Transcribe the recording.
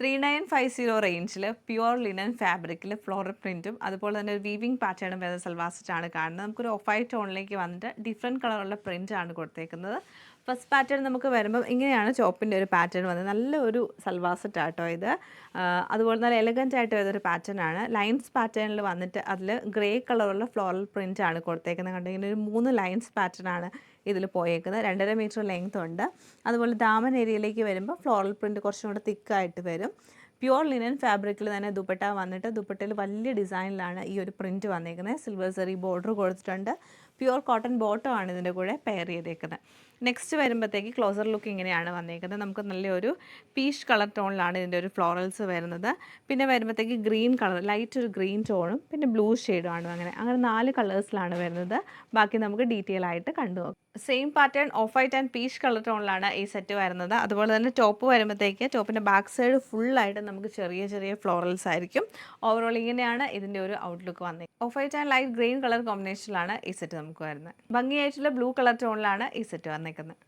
3950 റേഞ്ചിൽ pure linen ഫാബ്രിക്കിൽ floral പ്രിൻറ്റും അതുപോലെ തന്നെ ഒരു വീവിംഗ് പാറ്റേണും വരുന്ന സൽവാർ സെറ്റാണ് കാണുന്നത്. നമുക്കൊരു ഓഫ് വൈറ്റ് ടോണിലേക്ക് വന്നിട്ട് ഡിഫറെൻറ്റ് കളറുള്ള പ്രിൻ്റാണ് കൊടുത്തേക്കുന്നത്. ഫസ്റ്റ് പാറ്റേൺ നമുക്ക് വരുമ്പം ഇങ്ങനെയാണ് ചോപ്പിൻ്റെ ഒരു പാറ്റേൺ വന്നത്. നല്ലൊരു സൽവാർ സെറ്റാട്ടോ ഇത്. അതുപോലെ നല്ല എലഗൻ്റ് ആയിട്ട് വരുന്നൊരു പാറ്റേൺ ആണ്. ലൈൻസ് പാറ്റേണിൽ വന്നിട്ട് അതിൽ ഗ്രേ കളറുള്ള ഫ്ലോറൽ പ്രിൻ്റാണ് കൊടുത്തേക്കുന്നത്. കണ്ടോ ഇങ്ങനെ ഒരു 3 ലൈൻസ് പാറ്റേൺ ആണ് ഇതിൽ പോയേക്കുന്നത്. 2.5 മീറ്റർ ലെങ്ത് ഉണ്ട്. അതുപോലെ ദാമൻ ഏരിയയിലേക്ക് വരുമ്പോൾ ഫ്ലോറൽ പ്രിൻറ്റ് കുറച്ചും കൂടെ തിക്കായിട്ട് വരും. പ്യുവർ ലിനൻ ഫാബ്രിക്കിൽ തന്നെ ദുപ്പട്ട വന്നിട്ട് ദുപ്പട്ടയിൽ വലിയ ഡിസൈനിലാണ് ഈ ഒരു പ്രിൻറ്റ് വന്നേക്കുന്നത്. സിൽവർ സെറി ബോർഡർ കൊടുത്തിട്ടുണ്ട്. പ്യുവർ കോട്ടൺ ബോട്ടം ആണ് ഇതിൻ്റെ കൂടെ പെയർ ചെയ്തേക്കുന്നത്. നെക്സ്റ്റ് വരുമ്പോഴത്തേക്ക് ക്ലോസർ ലുക്ക് ഇങ്ങനെയാണ് വന്നേക്കുന്നത്. നമുക്ക് നല്ലൊരു പീച്ച് കളർ ടോണിലാണ് ഇതിൻ്റെ ഒരു ഫ്ലോറൽസ് വരുന്നത്. പിന്നെ വരുമ്പോഴത്തേക്ക് ഗ്രീൻ കളർ, ലൈറ്റ് ഒരു ഗ്രീൻ ടോണും പിന്നെ ബ്ലൂ ഷെയ്ഡുമാണ്. അങ്ങനെ 4 കളേഴ്സിലാണ് വരുന്നത്. ബാക്കി നമുക്ക് ഡീറ്റെയിൽ ആയിട്ട് കണ്ടു നോക്കാം. Same pattern off white and peach colour ടോണിലാണ് ഈ സെറ്റ് വരുന്നത്. അതുപോലെ തന്നെ ടോപ്പ് വരുമ്പോഴത്തേക്ക് ടോപ്പിൻ്റെ ബാക്ക് സൈഡ് ഫുള്ളായിട്ട് നമുക്ക് ചെറിയ ചെറിയ ഫ്ലോറൽസ് ആയിരിക്കും. ഓവറോൾ ഇങ്ങനെയാണ് ഇതിൻ്റെ ഒരു ഔട്ട്ലുക്ക് വന്നത്. Off white and light green colour കോമ്പിനേഷനിലാണ് ഈ സെറ്റ് നമുക്ക് വരുന്നത്. ഭംഗിയായിട്ടുള്ള ബ്ലൂ കളർ ടോണിലാണ് ഈ സെറ്റ് വന്നേക്കുന്നത്.